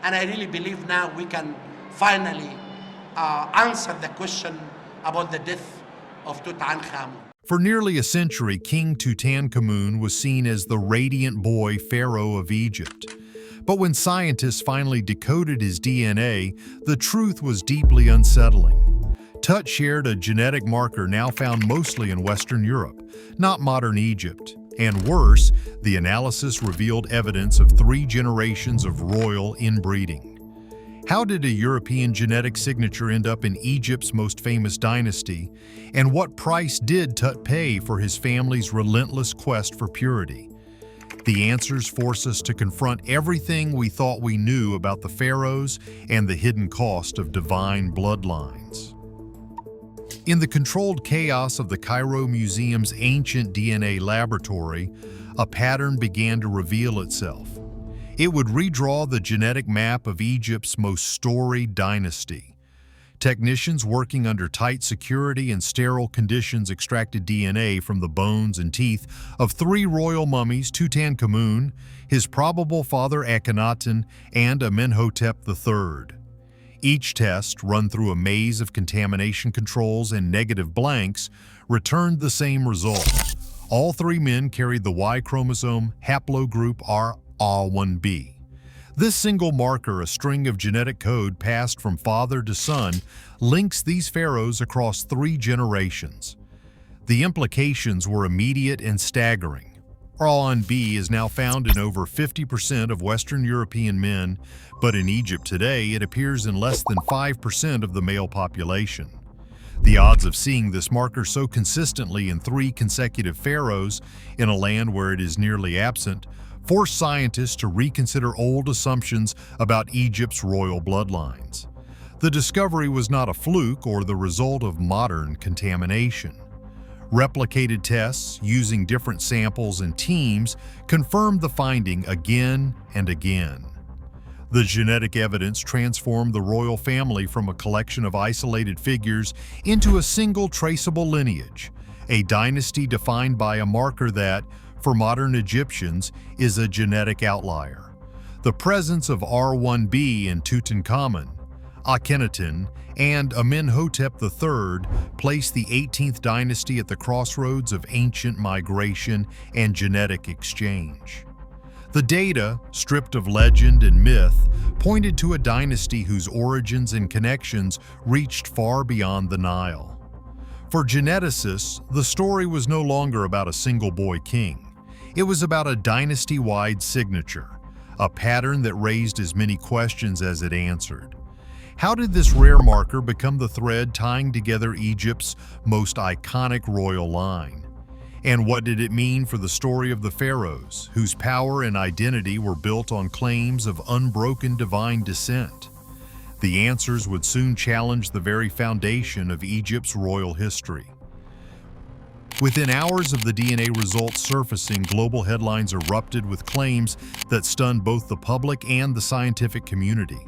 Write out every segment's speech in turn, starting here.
And I really believe now we can finally answer the question about the death of Tutankhamun. For nearly a century, King Tutankhamun was seen as the radiant boy pharaoh of Egypt. But when scientists finally decoded his DNA, the truth was deeply unsettling. Tut shared a genetic marker now found mostly in Western Europe, not modern Egypt. And worse, the analysis revealed evidence of 3 generations of royal inbreeding. How did a European genetic signature end up in Egypt's most famous dynasty? And what price did Tut pay for his family's relentless quest for purity? The answers force us to confront everything we thought we knew about the pharaohs and the hidden cost of divine bloodlines. In the controlled chaos of the Cairo Museum's ancient DNA laboratory, a pattern began to reveal itself. It would redraw the genetic map of Egypt's most storied dynasty. Technicians working under tight security and sterile conditions extracted DNA from the bones and teeth of 3 royal mummies, Tutankhamun, his probable father Akhenaten, and Amenhotep III. Each test, run through a maze of contamination controls and negative blanks, returned the same result. All 3 men carried the Y chromosome haplogroup R1b. This single marker, a string of genetic code passed from father to son, links these pharaohs across 3 generations. The implications were immediate and staggering. R1b is now found in over 50% of Western European men, but in Egypt today it appears in less than 5% of the male population. The odds of seeing this marker so consistently in 3 consecutive pharaohs in a land where it is nearly absent force scientists to reconsider old assumptions about Egypt's royal bloodlines. The discovery was not a fluke or the result of modern contamination. Replicated tests using different samples and teams confirmed the finding again and again. The genetic evidence transformed the royal family from a collection of isolated figures into a single traceable lineage, a dynasty defined by a marker that, for modern Egyptians, is a genetic outlier. The presence of R1b in Tutankhamun, Akhenaten, and Amenhotep III placed the 18th dynasty at the crossroads of ancient migration and genetic exchange. The data, stripped of legend and myth, pointed to a dynasty whose origins and connections reached far beyond the Nile. For geneticists, the story was no longer about a single boy king. It was about a dynasty-wide signature, a pattern that raised as many questions as it answered. How did this rare marker become the thread tying together Egypt's most iconic royal line? And what did it mean for the story of the pharaohs, whose power and identity were built on claims of unbroken divine descent? The answers would soon challenge the very foundation of Egypt's royal history. Within hours of the DNA results surfacing, global headlines erupted with claims that stunned both the public and the scientific community.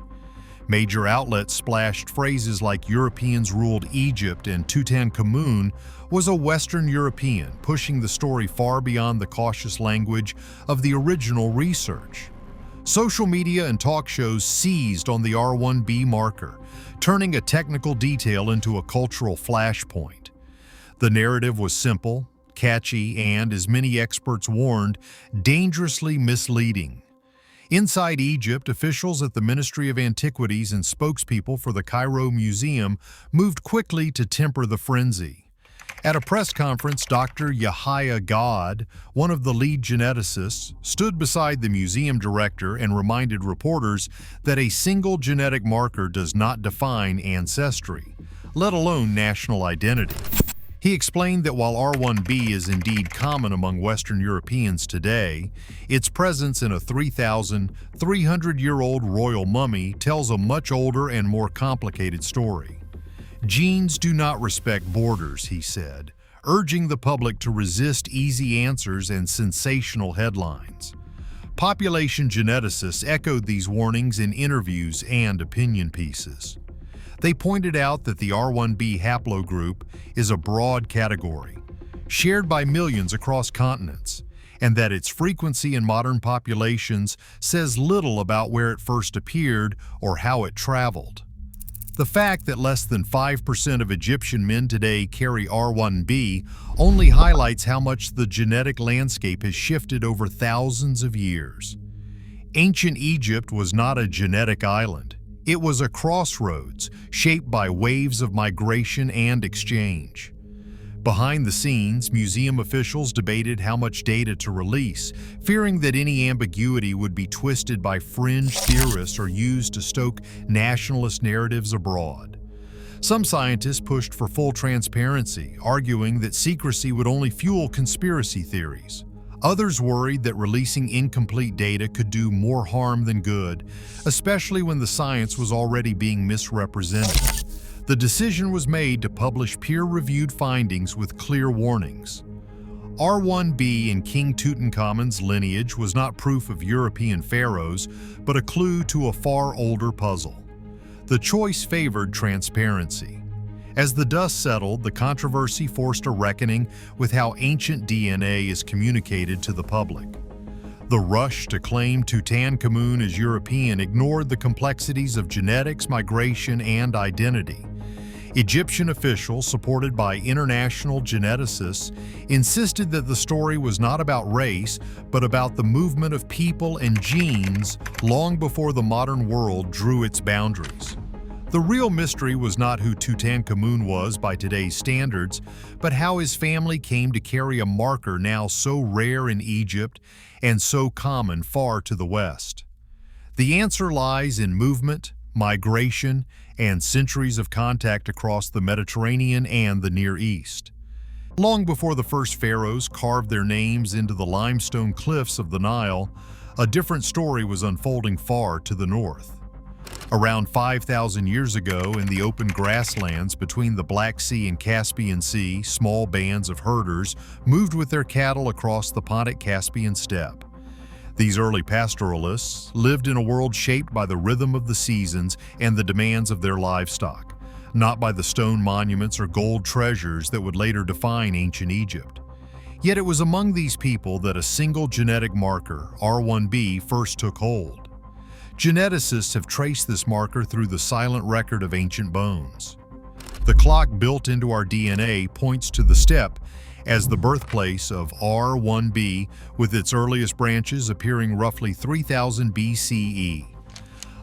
Major outlets splashed phrases like Europeans ruled Egypt and Tutankhamun was a Western European, pushing the story far beyond the cautious language of the original research. Social media and talk shows seized on the R1b marker, turning a technical detail into a cultural flashpoint. The narrative was simple, catchy, and, as many experts warned, dangerously misleading. Inside Egypt, officials at the Ministry of Antiquities and spokespeople for the Cairo Museum moved quickly to temper the frenzy. At a press conference, Dr. Yahya God, one of the lead geneticists, stood beside the museum director and reminded reporters that a single genetic marker does not define ancestry, let alone national identity. He explained that while R1b is indeed common among Western Europeans today, its presence in a 3,300-year-old royal mummy tells a much older and more complicated story. Genes do not respect borders, he said, urging the public to resist easy answers and sensational headlines. Population geneticists echoed these warnings in interviews and opinion pieces. They pointed out that the R1b haplogroup is a broad category, shared by millions across continents, and that its frequency in modern populations says little about where it first appeared or how it traveled. The fact that less than 5% of Egyptian men today carry R1b only highlights how much the genetic landscape has shifted over thousands of years. Ancient Egypt was not a genetic island. It was a crossroads shaped by waves of migration and exchange. Behind the scenes, museum officials debated how much data to release, fearing that any ambiguity would be twisted by fringe theorists or used to stoke nationalist narratives abroad. Some scientists pushed for full transparency, arguing that secrecy would only fuel conspiracy theories. Others worried that releasing incomplete data could do more harm than good, especially when the science was already being misrepresented. The decision was made to publish peer-reviewed findings with clear warnings. R1b in King Tutankhamun's lineage was not proof of European pharaohs, but a clue to a far older puzzle. The choice favored transparency. As the dust settled, the controversy forced a reckoning with how ancient DNA is communicated to the public. The rush to claim Tutankhamun as European ignored the complexities of genetics, migration, and identity. Egyptian officials, supported by international geneticists, insisted that the story was not about race, but about the movement of people and genes long before the modern world drew its boundaries. The real mystery was not who Tutankhamun was by today's standards, but how his family came to carry a marker now so rare in Egypt and so common far to the west. The answer lies in movement, migration, and centuries of contact across the Mediterranean and the Near East. Long before the first pharaohs carved their names into the limestone cliffs of the Nile, a different story was unfolding far to the north. Around 5,000 years ago, in the open grasslands between the Black Sea and Caspian Sea, small bands of herders moved with their cattle across the Pontic-Caspian steppe. These early pastoralists lived in a world shaped by the rhythm of the seasons and the demands of their livestock, not by the stone monuments or gold treasures that would later define ancient Egypt. Yet it was among these people that a single genetic marker, R1b, first took hold. Geneticists have traced this marker through the silent record of ancient bones. The clock built into our DNA points to the steppe as the birthplace of R1b, with its earliest branches appearing roughly 3000 BCE.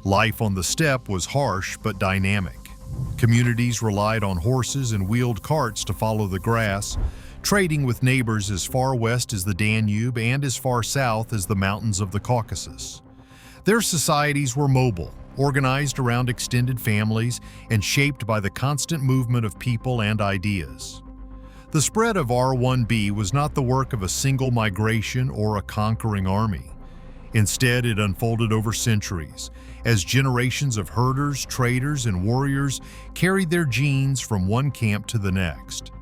Life on the steppe was harsh but dynamic. Communities relied on horses and wheeled carts to follow the grass, trading with neighbors as far west as the Danube and as far south as the mountains of the Caucasus. Their societies were mobile, organized around extended families, and shaped by the constant movement of people and ideas. The spread of R1b was not the work of a single migration or a conquering army. Instead, it unfolded over centuries, as generations of herders, traders, and warriors carried their genes from one camp to the next.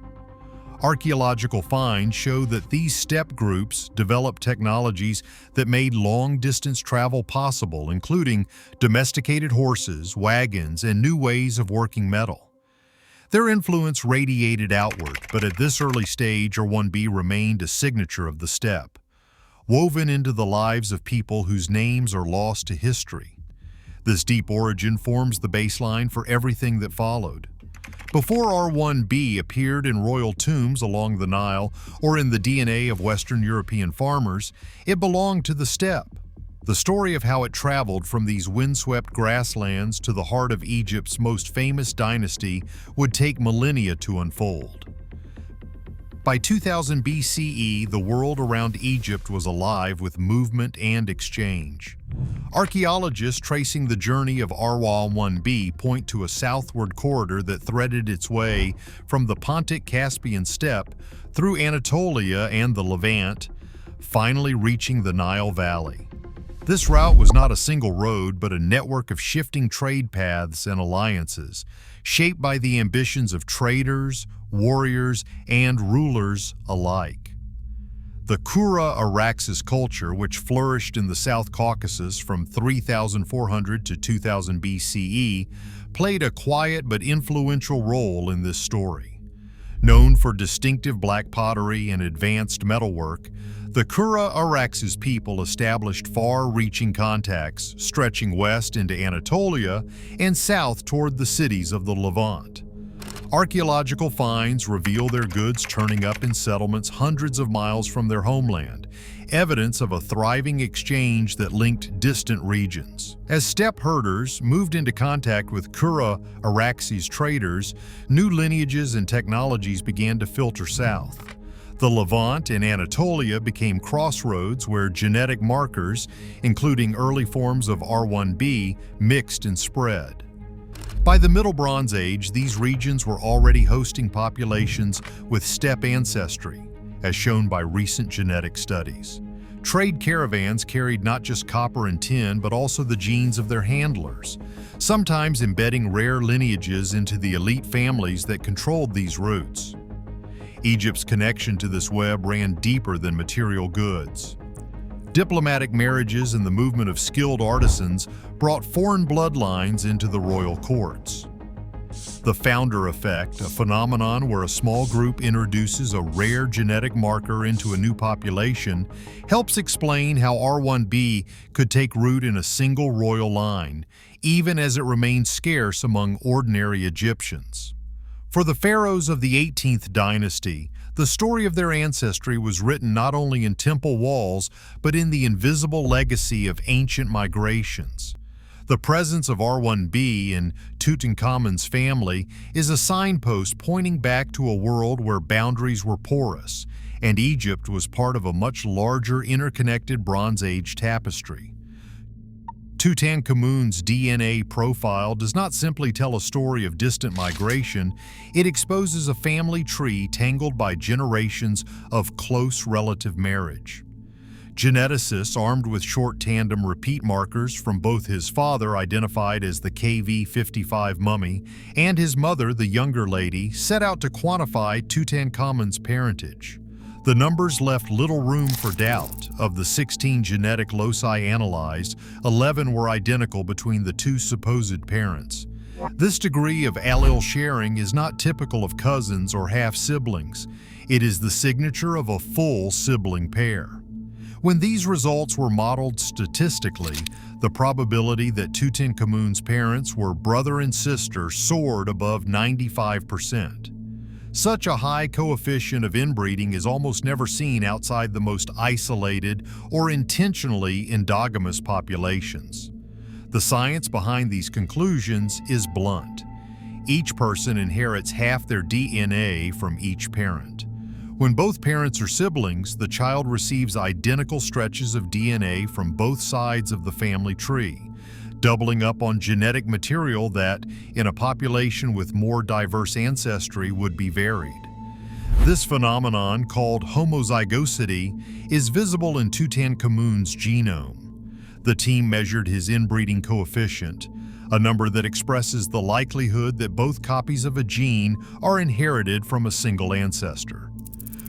Archaeological finds show that these steppe groups developed technologies that made long-distance travel possible, including domesticated horses, wagons, and new ways of working metal. Their influence radiated outward, but at this early stage, R1b remained a signature of the steppe, woven into the lives of people whose names are lost to history. This deep origin forms the baseline for everything that followed. Before R1b appeared in royal tombs along the Nile or in the DNA of Western European farmers, it belonged to the steppe. The story of how it traveled from these windswept grasslands to the heart of Egypt's most famous dynasty would take millennia to unfold. By 2000 BCE, the world around Egypt was alive with movement and exchange. Archaeologists tracing the journey of R1b point to a southward corridor that threaded its way from the Pontic-Caspian steppe through Anatolia and the Levant, finally reaching the Nile Valley. This route was not a single road, but a network of shifting trade paths and alliances, shaped by the ambitions of traders, warriors, and rulers alike. The Kura Araxes culture, which flourished in the South Caucasus from 3400 to 2000 BCE, played a quiet but influential role in this story. Known for distinctive black pottery and advanced metalwork, The Kura Araxes people established far-reaching contacts stretching west into Anatolia and south toward the cities of the Levant. Archaeological finds reveal their goods turning up in settlements hundreds of miles from their homeland, evidence of a thriving exchange that linked distant regions. As steppe herders moved into contact with Kura Araxes traders, new lineages and technologies began to filter south. The Levant and Anatolia became crossroads where genetic markers, including early forms of R1b, mixed and spread. By the Middle Bronze Age, these regions were already hosting populations with steppe ancestry, as shown by recent genetic studies. Trade caravans carried not just copper and tin, but also the genes of their handlers, sometimes embedding rare lineages into the elite families that controlled these routes. Egypt's connection to this web ran deeper than material goods. Diplomatic marriages and the movement of skilled artisans brought foreign bloodlines into the royal courts. The founder effect, a phenomenon where a small group introduces a rare genetic marker into a new population, helps explain how R1b could take root in a single royal line, even as it remained scarce among ordinary Egyptians. For the pharaohs of the 18th dynasty, the story of their ancestry was written not only in temple walls, but in the invisible legacy of ancient migrations. The presence of R1b in Tutankhamun's family is a signpost pointing back to a world where boundaries were porous, and Egypt was part of a much larger interconnected Bronze Age tapestry. Tutankhamun's DNA profile does not simply tell a story of distant migration, it exposes a family tree tangled by generations of close relative marriage. Geneticists armed with short tandem repeat markers from both his father, identified as the KV55 mummy, and his mother, the younger lady, set out to quantify Tutankhamun's parentage. The numbers left little room for doubt. Of the 16 genetic loci analyzed, 11 were identical between the two supposed parents. This degree of allele sharing is not typical of cousins or half-siblings. It is the signature of a full sibling pair. When these results were modeled statistically, the probability that Tutankhamun's parents were brother and sister soared above 95%. Such a high coefficient of inbreeding is almost never seen outside the most isolated or intentionally endogamous populations. The science behind these conclusions is blunt. Each person inherits half their DNA from each parent. When both parents are siblings, the child receives identical stretches of DNA from both sides of the family tree, doubling up on genetic material that, in a population with more diverse ancestry, would be varied. This phenomenon, called homozygosity, is visible in Tutankhamun's genome. The team measured his inbreeding coefficient, a number that expresses the likelihood that both copies of a gene are inherited from a single ancestor.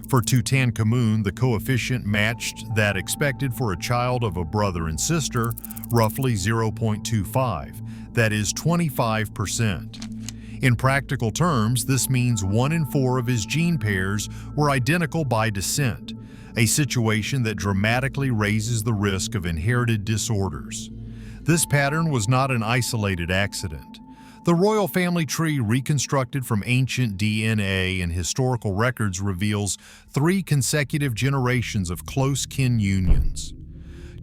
For Tutankhamun, the coefficient matched that expected for a child of a brother and sister, roughly 0.25, that is 25%. In practical terms, this means 1 in 4 of his gene pairs were identical by descent, a situation that dramatically raises the risk of inherited disorders. This pattern was not an isolated accident. The royal family tree reconstructed from ancient DNA and historical records reveals 3 consecutive generations of close kin unions.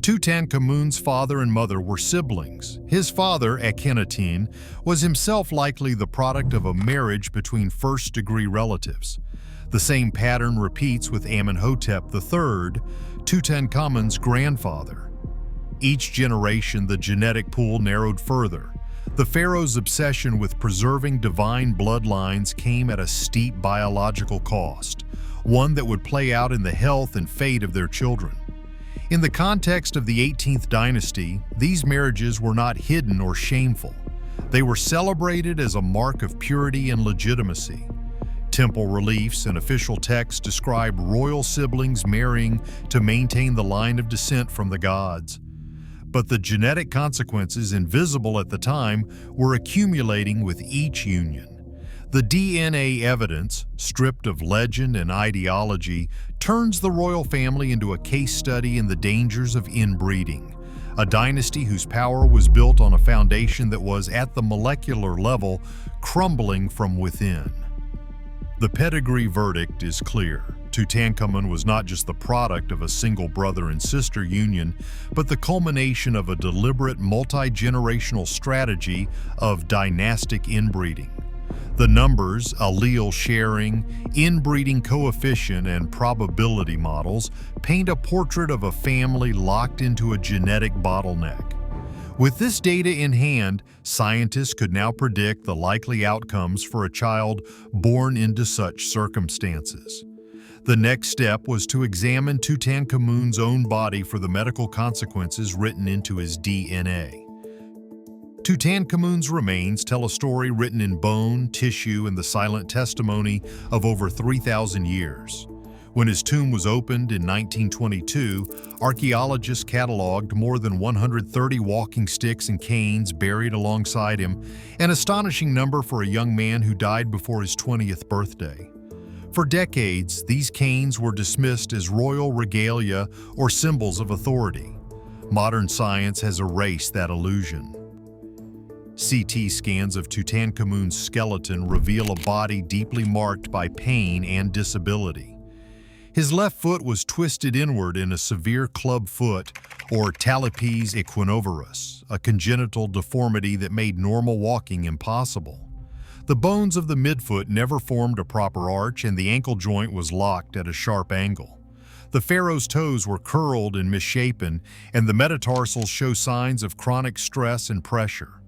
Tutankhamun's father and mother were siblings. His father, Akhenaten, was himself likely the product of a marriage between first-degree relatives. The same pattern repeats with Amenhotep III, Tutankhamun's grandfather. Each generation, the genetic pool narrowed further. The pharaoh's obsession with preserving divine bloodlines came at a steep biological cost, one that would play out in the health and fate of their children. In the context of the 18th dynasty, these marriages were not hidden or shameful. They were celebrated as a mark of purity and legitimacy. Temple reliefs and official texts describe royal siblings marrying to maintain the line of descent from the gods. But the genetic consequences, invisible at the time, were accumulating with each union. The DNA evidence, stripped of legend and ideology, turns the royal family into a case study in the dangers of inbreeding, a dynasty whose power was built on a foundation that was, at the molecular level, crumbling from within. The pedigree verdict is clear. Tutankhamun was not just the product of a single brother and sister union, but the culmination of a deliberate multi-generational strategy of dynastic inbreeding. The numbers, allele sharing, inbreeding coefficient, and probability models paint a portrait of a family locked into a genetic bottleneck. With this data in hand, scientists could now predict the likely outcomes for a child born into such circumstances. The next step was to examine Tutankhamun's own body for the medical consequences written into his DNA. Tutankhamun's remains tell a story written in bone, tissue, and the silent testimony of over 3,000 years. When his tomb was opened in 1922, archaeologists cataloged more than 130 walking sticks and canes buried alongside him, an astonishing number for a young man who died before his 20th birthday. For decades, these canes were dismissed as royal regalia or symbols of authority. Modern science has erased that illusion. CT scans of Tutankhamun's skeleton reveal a body deeply marked by pain and disability. His left foot was twisted inward in a severe club foot, or talipes equinovarus, a congenital deformity that made normal walking impossible. The bones of the midfoot never formed a proper arch, and the ankle joint was locked at a sharp angle. The pharaoh's toes were curled and misshapen, and the metatarsals show signs of chronic stress and pressure.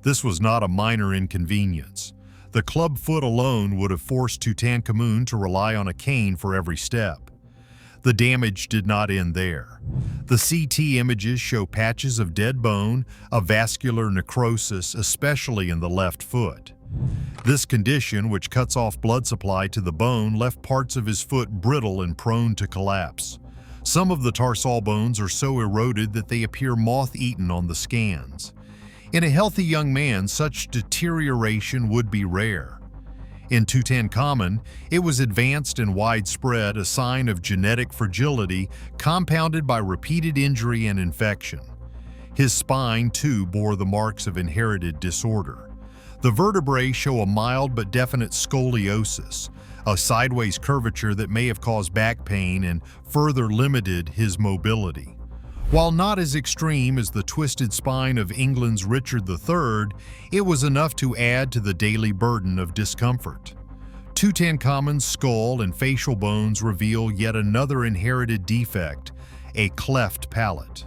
This was not a minor inconvenience. The club foot alone would have forced Tutankhamun to rely on a cane for every step. The damage did not end there. The CT images show patches of dead bone, a vascular necrosis, especially in the left foot. This condition, which cuts off blood supply to the bone, left parts of his foot brittle and prone to collapse. Some of the tarsal bones are so eroded that they appear moth-eaten on the scans. In a healthy young man, such deterioration would be rare. In Tutankhamun, it was advanced and widespread, a sign of genetic fragility compounded by repeated injury and infection. His spine, too, bore the marks of inherited disorder. The vertebrae show a mild but definite scoliosis, a sideways curvature that may have caused back pain and further limited his mobility. While not as extreme as the twisted spine of England's Richard III, it was enough to add to the daily burden of discomfort. Tutankhamun's skull and facial bones reveal yet another inherited defect, a cleft palate.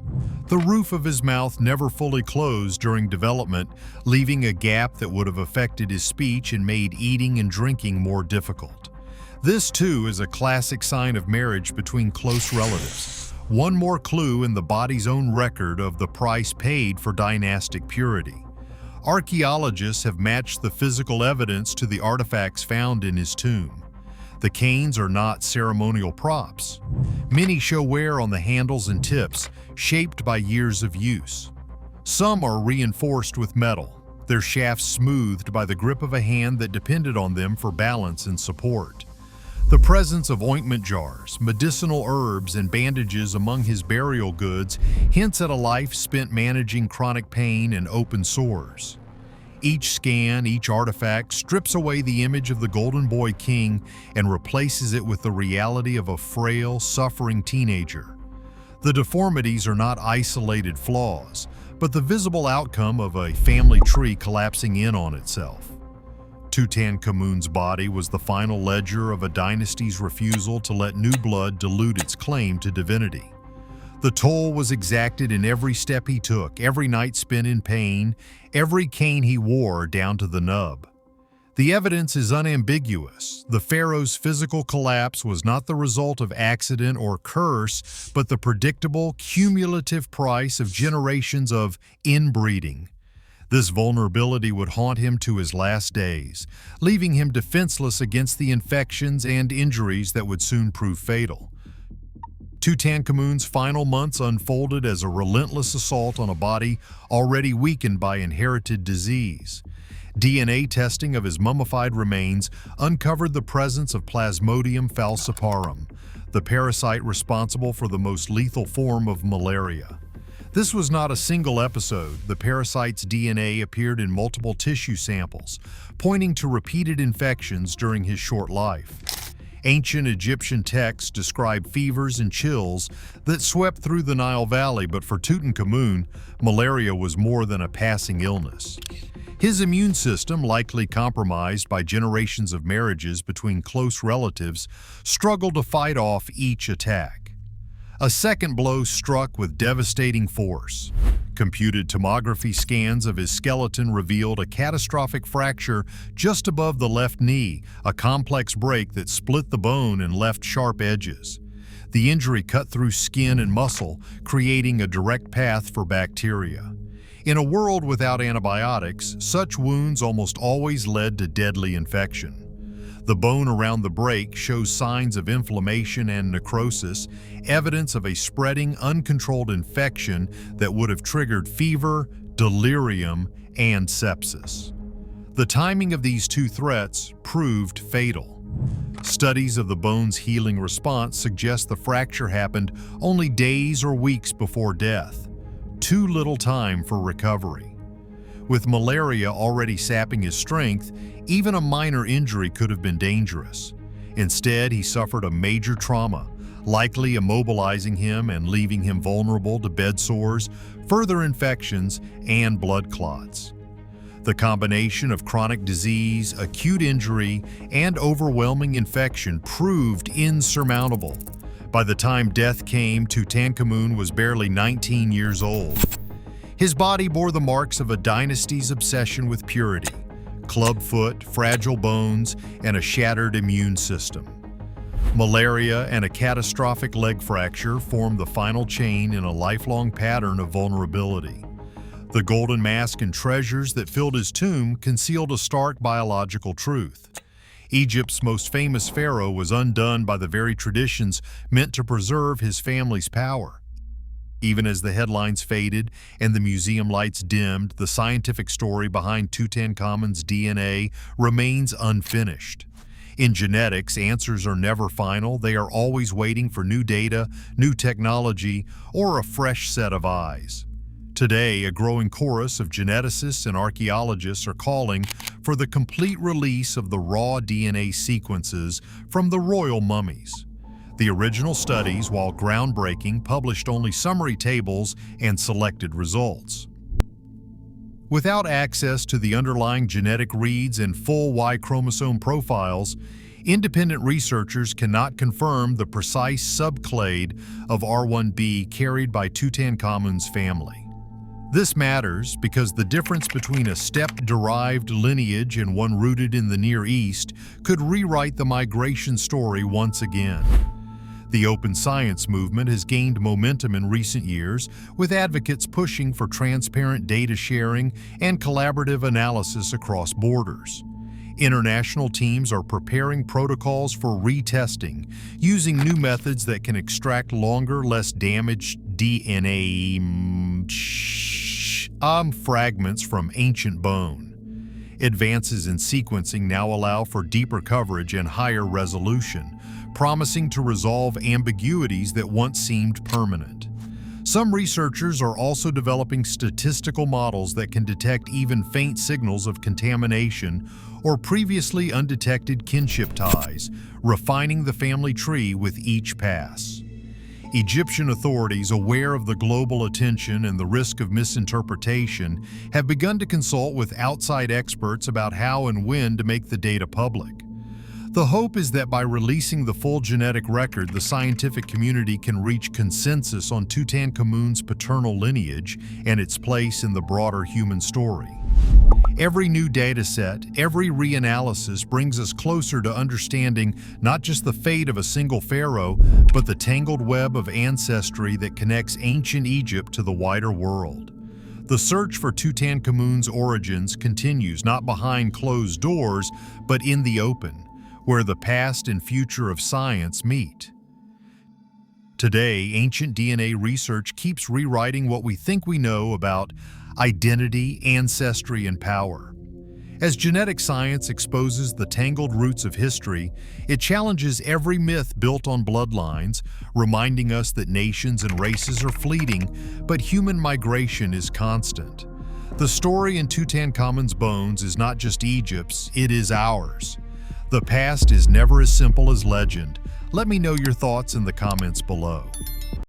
The roof of his mouth never fully closed during development, leaving a gap that would have affected his speech and made eating and drinking more difficult. This, too, is a classic sign of marriage between close relatives. One more clue in the body's own record of the price paid for dynastic purity. Archaeologists have matched the physical evidence to the artifacts found in his tomb. The canes are not ceremonial props. Many show wear on the handles and tips, shaped by years of use. Some are reinforced with metal, their shafts smoothed by the grip of a hand that depended on them for balance and support. The presence of ointment jars, medicinal herbs, and bandages among his burial goods hints at a life spent managing chronic pain and open sores. Each scan, each artifact, strips away the image of the Golden Boy King and replaces it with the reality of a frail, suffering teenager. The deformities are not isolated flaws, but the visible outcome of a family tree collapsing in on itself. Tutankhamun's body was the final ledger of a dynasty's refusal to let new blood dilute its claim to divinity. The toll was exacted in every step he took, every night spent in pain, every cane he wore down to the nub. The evidence is unambiguous. The pharaoh's physical collapse was not the result of accident or curse, but the predictable, cumulative price of generations of inbreeding. This vulnerability would haunt him to his last days, leaving him defenseless against the infections and injuries that would soon prove fatal. Tutankhamun's final months unfolded as a relentless assault on a body already weakened by inherited disease. DNA testing of his mummified remains uncovered the presence of Plasmodium falciparum, the parasite responsible for the most lethal form of malaria. This was not a single episode. The parasite's DNA appeared in multiple tissue samples, pointing to repeated infections during his short life. Ancient Egyptian texts describe fevers and chills that swept through the Nile Valley, but for Tutankhamun, malaria was more than a passing illness. His immune system, likely compromised by generations of marriages between close relatives, struggled to fight off each attack. A second blow struck with devastating force. Computed tomography scans of his skeleton revealed a catastrophic fracture just above the left knee, a complex break that split the bone and left sharp edges. The injury cut through skin and muscle, creating a direct path for bacteria. In a world without antibiotics, such wounds almost always led to deadly infection. The bone around the break shows signs of inflammation and necrosis, evidence of a spreading, uncontrolled infection that would have triggered fever, delirium, and sepsis. The timing of these two threats proved fatal. Studies of the bone's healing response suggest the fracture happened only days or weeks before death. Too little time for recovery. With malaria already sapping his strength, even a minor injury could have been dangerous. Instead, he suffered a major trauma, likely immobilizing him and leaving him vulnerable to bed sores, further infections, and blood clots. The combination of chronic disease, acute injury, and overwhelming infection proved insurmountable. By the time death came, Tutankhamun was barely 19 years old. His body bore the marks of a dynasty's obsession with purity: clubfoot, fragile bones, and a shattered immune system. Malaria and a catastrophic leg fracture formed the final chain in a lifelong pattern of vulnerability. The golden mask and treasures that filled his tomb concealed a stark biological truth. Egypt's most famous pharaoh was undone by the very traditions meant to preserve his family's power. Even as the headlines faded and the museum lights dimmed, the scientific story behind Tutankhamun's DNA remains unfinished. In genetics, answers are never final. They are always waiting for new data, new technology, or a fresh set of eyes. Today, a growing chorus of geneticists and archaeologists are calling for the complete release of the raw DNA sequences from the royal mummies. The original studies, while groundbreaking, published only summary tables and selected results. Without access to the underlying genetic reads and full Y chromosome profiles, independent researchers cannot confirm the precise subclade of R1b carried by Tutankhamun's family. This matters because the difference between a steppe-derived lineage and one rooted in the Near East could rewrite the migration story once again. The open science movement has gained momentum in recent years, with advocates pushing for transparent data sharing and collaborative analysis across borders. International teams are preparing protocols for retesting, using new methods that can extract longer, less damaged DNA fragments from ancient bone. Advances in sequencing now allow for deeper coverage and higher resolution, promising to resolve ambiguities that once seemed permanent. Some researchers are also developing statistical models that can detect even faint signals of contamination or previously undetected kinship ties, refining the family tree with each pass. Egyptian authorities, aware of the global attention and the risk of misinterpretation, have begun to consult with outside experts about how and when to make the data public. The hope is that by releasing the full genetic record, the scientific community can reach consensus on Tutankhamun's paternal lineage and its place in the broader human story. Every new dataset, every reanalysis brings us closer to understanding not just the fate of a single pharaoh, but the tangled web of ancestry that connects ancient Egypt to the wider world. The search for Tutankhamun's origins continues not behind closed doors, but in the open, where the past and future of science meet. Today, ancient DNA research keeps rewriting what we think we know about identity, ancestry, and power. As genetic science exposes the tangled roots of history, it challenges every myth built on bloodlines, reminding us that nations and races are fleeting, but human migration is constant. The story in Tutankhamun's bones is not just Egypt's, it is ours. The past is never as simple as legend. Let me know your thoughts in the comments below.